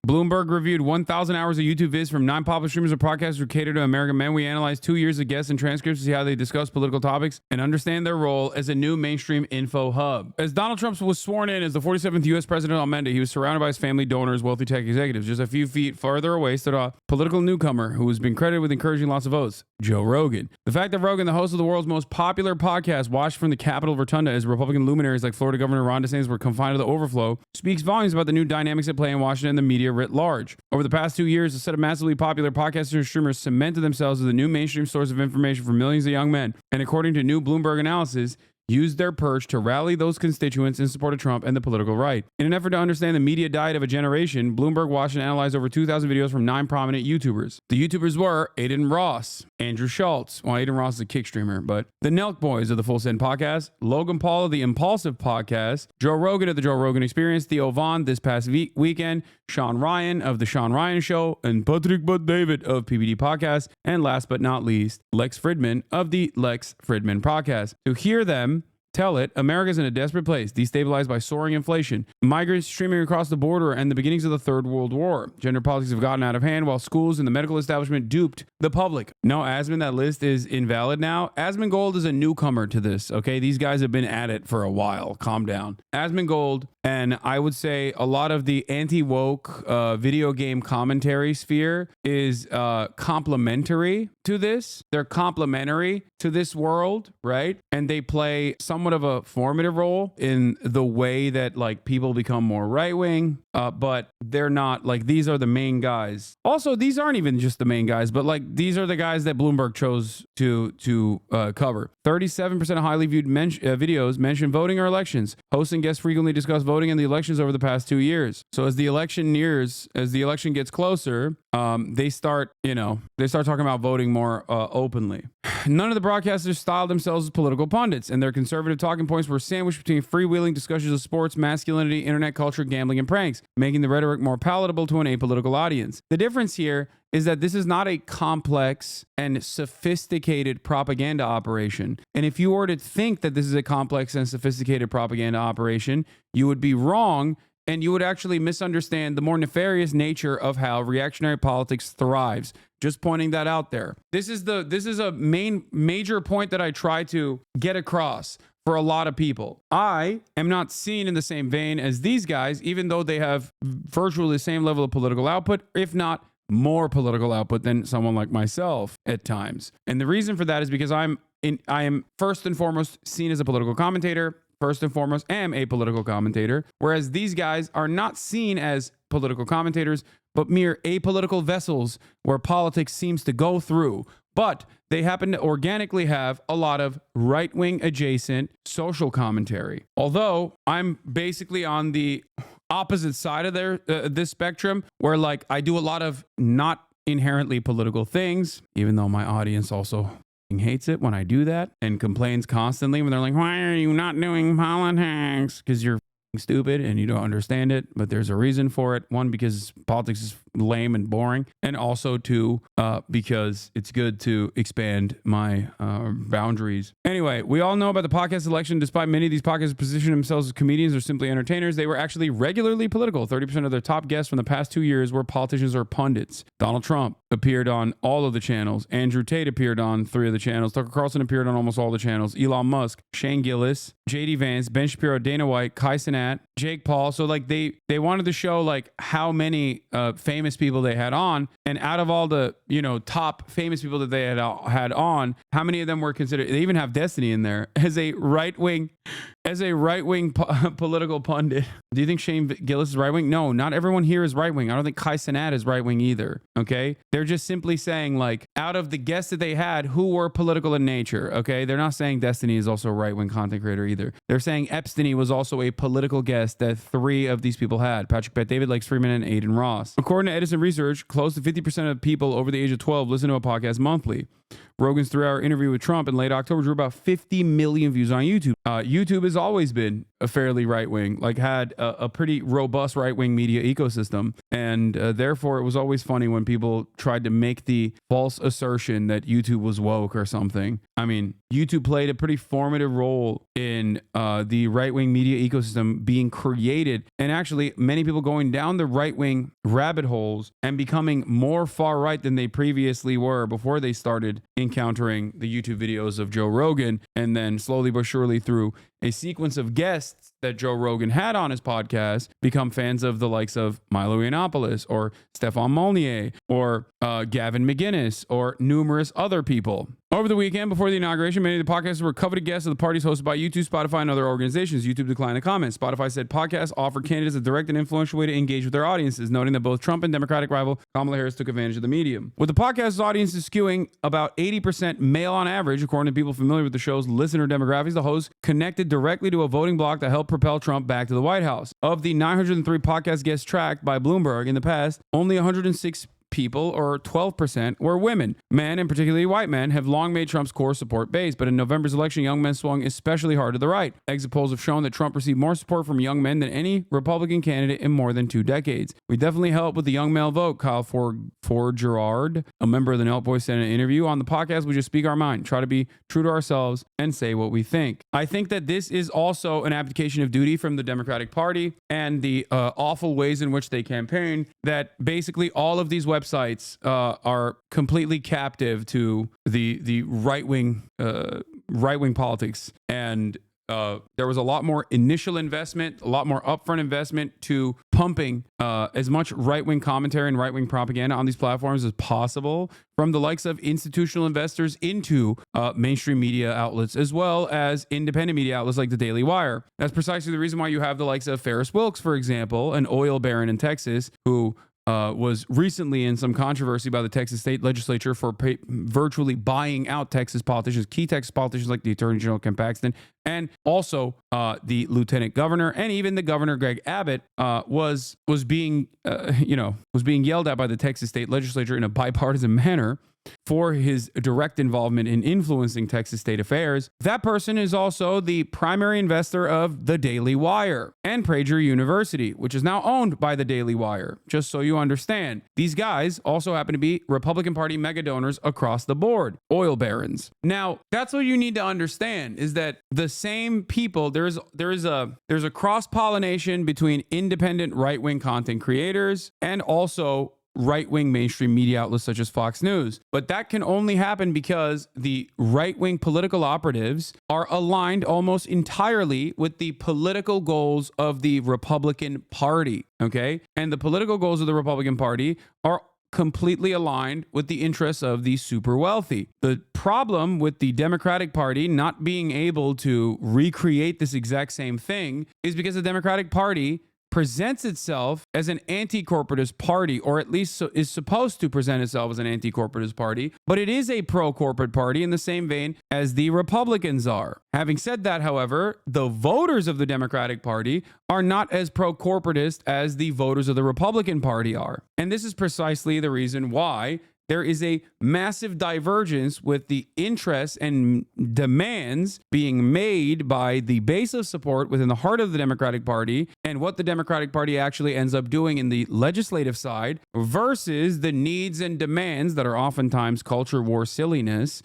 Bloomberg reviewed 1,000 hours of YouTube vids from 9 popular streamers and podcasters who cater to American men. We analyzed 2 years of guests and transcripts to see how they discuss political topics and understand their role as a new mainstream info hub. As Donald Trump was sworn in as the 47th U.S. president on Monday, he was surrounded by his family, donors, wealthy tech executives. Just a few feet farther away stood a political newcomer who has been credited with encouraging lots of votes, Joe Rogan. The fact that Rogan, the host of the world's most popular podcast, watched from the Capitol Rotunda as Republican luminaries like Florida Governor Ron DeSantis were confined to the overflow, speaks volumes about the new dynamics at play in Washington and the media writ large. Over the past 2 years, a set of massively popular podcasters and streamers cemented themselves as the new mainstream source of information for millions of young men, and according to new Bloomberg analysis, used their perch to rally those constituents in support of Trump and the political right. In an effort to understand the media diet of a generation, Bloomberg watched and analyzed over 2,000 videos from 9 prominent YouTubers. The YouTubers were Aiden Ross, Andrew Schultz, well, Aiden Ross is a kick streamer, but the Nelk Boys of the Full Send podcast, Logan Paul of the Impulsive podcast, Joe Rogan of the Joe Rogan Experience, Theo Vaughn this past weekend, Sean Ryan of the Sean Ryan Show, and Patrick But David of PBD Podcast, and last but not least, Lex Fridman of the Lex Fridman Podcast. To hear them tell it, America's in a desperate place, destabilized by soaring inflation, migrants streaming across the border, and the beginnings of the Third World War. Gender politics have gotten out of hand, while schools and the medical establishment duped the public. No, Asmon, that list is invalid now. Asmongold is a newcomer to this, okay? These guys have been at it for a while. Calm down. Asmongold, and I would say a lot of the anti-woke video game commentary sphere is complementary to this. They're complementary to this world, right? And they play somewhat of a formative role in the way that like people become more right-wing, but they're not like, these are the main guys. Also, these aren't even just the main guys, but like these are the guys that Bloomberg chose to cover. 37% of highly viewed videos mention voting or elections. Hosts and guests frequently discuss voting and the elections over the past 2 years. So as the election nears, as the election gets closer, they start talking about voting more openly. None of the broadcasters styled themselves as political pundits, and their conservative talking points were sandwiched between freewheeling discussions of sports, masculinity, internet culture, gambling, and pranks, making the rhetoric more palatable to an apolitical audience. The difference here is that this is not a complex and sophisticated propaganda operation. And if you were to think that this is a complex and sophisticated propaganda operation, you would be wrong, and you would actually misunderstand the more nefarious nature of how reactionary politics thrives. Just pointing that out there. This is a major point that I try to get across for a lot of people. I am not seen in the same vein as these guys, even though they have virtually the same level of political output, if not more political output than someone like myself at times. And the reason for that is because I am first and foremost seen as a political commentator. First and foremost, am a political commentator, whereas these guys are not seen as political commentators, but mere apolitical vessels where politics seems to go through. But they happen to organically have a lot of right-wing adjacent social commentary. Although I'm basically on the opposite side of this spectrum, where like I do a lot of not inherently political things, even though my audience also hates it when I do that and complains constantly when they're like, why are you not doing politics? Because you're stupid and you don't understand it, but there's a reason for it. One, because politics is lame and boring, and also two, because it's good to expand my boundaries. Anyway, we all know about the podcast election. Despite many of these podcasts position themselves as comedians or simply entertainers, they were actually regularly political. 30% of their top guests from the past 2 years were politicians or pundits. Donald Trump appeared on all of the channels. Andrew Tate appeared on 3 of the channels. Tucker Carlson appeared on almost all the channels. Elon Musk, Shane Gillis, JD Vance, Ben Shapiro, Dana White, Kai Cenat, Jake Paul. So like they wanted to show like how many famous people they had on, and out of all the top famous people that they had on, how many of them were considered? They even have Destiny in there as a right wing political pundit. Do you think Shane Gillis is right wing? No, not everyone here is right wing. I don't think Kai Cenat is right wing either. Okay, they're just simply saying like out of the guests that they had who were political in nature. Okay, they're not saying Destiny is also a right wing content creator either. They're saying Epstein was also a political guest that 3 of these people had: Patrick Bet David, Lex Freeman, and Aiden Ross. According to Edison Research, close to 50% of people over the age of 12 listen to a podcast monthly. Rogan's 3-hour interview with Trump in late October drew about 50 million views on YouTube. YouTube has always been a fairly right-wing, like had a pretty robust right-wing media ecosystem. And therefore, it was always funny when people tried to make the false assertion that YouTube was woke or something. I mean, YouTube played a pretty formative role in the right-wing media ecosystem being created, and actually many people going down the right-wing rabbit holes and becoming more far-right than they previously were before they started encountering the YouTube videos of Joe Rogan, and then slowly but surely through a sequence of guests that Joe Rogan had on his podcast become fans of the likes of Milo Yiannopoulos or Stefan Molyneux or Gavin McInnes or numerous other people. Over the weekend before the inauguration, many of the podcasters were coveted guests of the parties hosted by YouTube, Spotify, and other organizations. YouTube declined the comments. Spotify said podcasts offer candidates a direct and influential way to engage with their audiences, noting that both Trump and Democratic rival Kamala Harris took advantage of the medium. With the podcast's audience is skewing about 80% male on average, according to people familiar with the show's listener demographics, the host connected directly to a voting bloc that helped propel Trump back to the White House. Of the 903 podcast guests tracked by Bloomberg in the past, only 106 people, or 12%, were women. Men, and particularly white men, have long made Trump's core support base, but in November's election, young men swung especially hard to the right. Exit polls have shown that Trump received more support from young men than any Republican candidate in more than 2 decades. We definitely help with the young male vote, Kyle Gerard, a member of the Nelk Boys, said in an interview. On the podcast, we just speak our mind, try to be true to ourselves, and say what we think. I think that this is also an abdication of duty from the Democratic Party and the awful ways in which they campaign, that basically all of these websites are completely captive to the right-wing politics, and there was a lot more initial investment, a lot more upfront investment to pumping as much right-wing commentary and right-wing propaganda on these platforms as possible from the likes of institutional investors into mainstream media outlets, as well as independent media outlets like the Daily Wire. That's precisely the reason why you have the likes of Ferris Wilks, for example, an oil baron in Texas who was recently in some controversy by the Texas state legislature for virtually buying out Texas politicians, key Texas politicians like the Attorney General Ken Paxton, and also the Lieutenant Governor, and even the Governor Greg Abbott was being yelled at by the Texas state legislature in a bipartisan manner for his direct involvement in influencing Texas state affairs. That person is also the primary investor of the Daily Wire and Prager University, which is now owned by the Daily Wire, just so you understand. These guys also happen to be Republican Party mega donors across the board, oil barons. Now, that's what you need to understand, is that the same people, there's a cross-pollination between independent right-wing content creators and also right-wing mainstream media outlets such as Fox News. But that can only happen because the right-wing political operatives are aligned almost entirely with the political goals of the Republican Party, okay? And the political goals of the Republican Party are completely aligned with the interests of the super wealthy. The problem with the Democratic Party not being able to recreate this exact same thing is because the Democratic Party presents itself as an anti-corporatist party, or at least is supposed to present itself as an anti-corporatist party, but it is a pro-corporate party in the same vein as the Republicans are. Having said that, however, the voters of the Democratic Party are not as pro-corporatist as the voters of the Republican Party are. And this is precisely the reason why there is a massive divergence with the interests and demands being made by the base of support within the heart of the Democratic Party and what the Democratic Party actually ends up doing in the legislative side versus the needs and demands that are oftentimes culture war silliness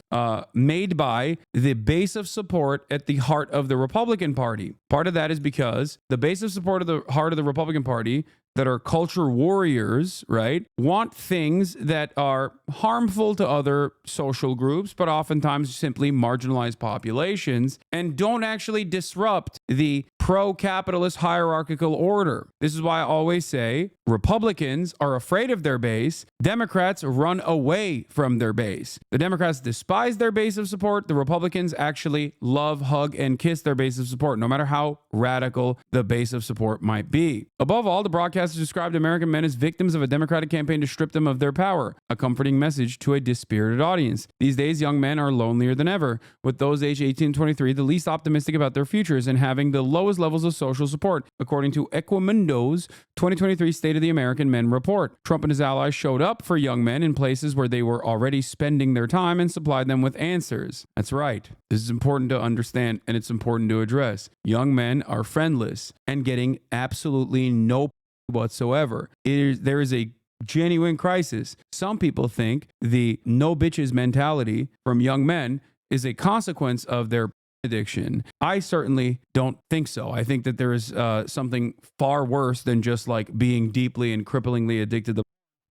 made by the base of support at the heart of the Republican Party. Part of that is because the base of support of the heart of the Republican Party that are culture warriors, right, want things that are harmful to other social groups, but oftentimes simply marginalized populations, and don't actually disrupt the pro-capitalist hierarchical order. This is why I always say Republicans are afraid of their base. Democrats run away from their base. The Democrats despise their base of support. The Republicans actually love, hug, and kiss their base of support, no matter how radical the base of support might be. Above all, the broadcast broadcasters described American men as victims of a Democratic campaign to strip them of their power, a comforting message to a dispirited audience. These days, young men are lonelier than ever, with those aged 18 to 23 the least optimistic about their futures and having the lowest levels of social support, according to Equimundo's 2023 State of the American Men report. Trump and his allies showed up for young men in places where they were already spending their time and supplied them with answers. That's right. This is important to understand, and it's important to address. Young men are friendless and getting absolutely no whatsoever. There is a genuine crisis. Some people think the no bitches mentality from young men is a consequence of their addiction. I certainly don't think so. I think that there is something far worse than just like being deeply and cripplingly addicted to.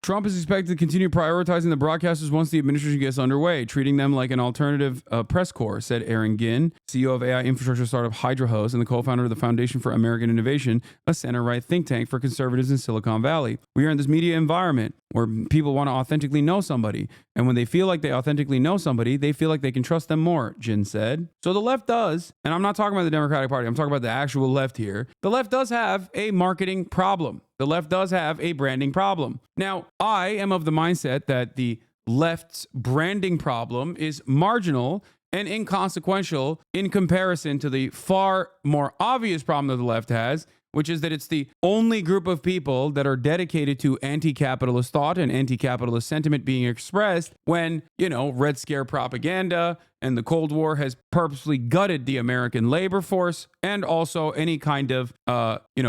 Trump is expected to continue prioritizing the broadcasters once the administration gets underway, treating them like an alternative press corps, said Aaron Ginn, CEO of AI infrastructure startup HydroHost and the co-founder of the Foundation for American Innovation, a center-right think tank for conservatives in Silicon Valley. We are in this media environment where people want to authentically know somebody. And when they feel like they authentically know somebody, they feel like they can trust them more, Ginn said. So the left does, and I'm not talking about the Democratic Party, I'm talking about the actual left here. The left does have a marketing problem. The left does have a branding problem. Now, I am of the mindset that the left's branding problem is marginal and inconsequential in comparison to the far more obvious problem that the left has, which is that it's the only group of people that are dedicated to anti-capitalist thought and anti-capitalist sentiment being expressed when, Red Scare propaganda and the Cold War has purposely gutted the American labor force and also any kind of,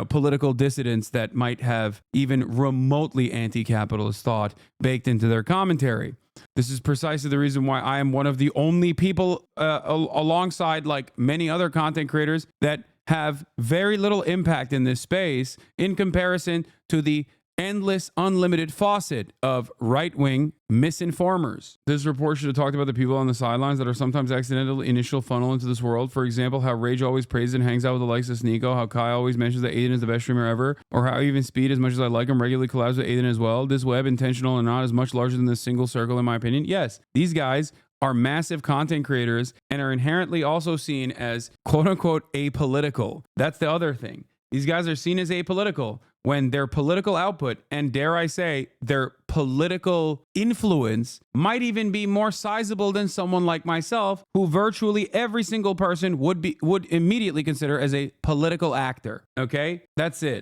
political dissidents that might have even remotely anti-capitalist thought baked into their commentary. This is precisely the reason why I am one of the only people alongside like many other content creators that have very little impact in this space in comparison to the endless, unlimited faucet of right-wing misinformers. This report should have talked about the people on the sidelines that are sometimes accidental initial funnel into this world. For example, how Rage always praises and hangs out with the likes of Sneeko, how Kai always mentions that Aiden is the best streamer ever, or how even Speed, as much as I like him, regularly collabs with Aiden as well. This web, intentional or not, is much larger than this single circle in my opinion. Yes, these guys are massive content creators and are inherently also seen as quote-unquote apolitical. That's the other thing. These guys are seen as apolitical when their political output and, dare I say, their political influence might even be more sizable than someone like myself, who virtually every single person would immediately consider as a political actor. Okay? That's it.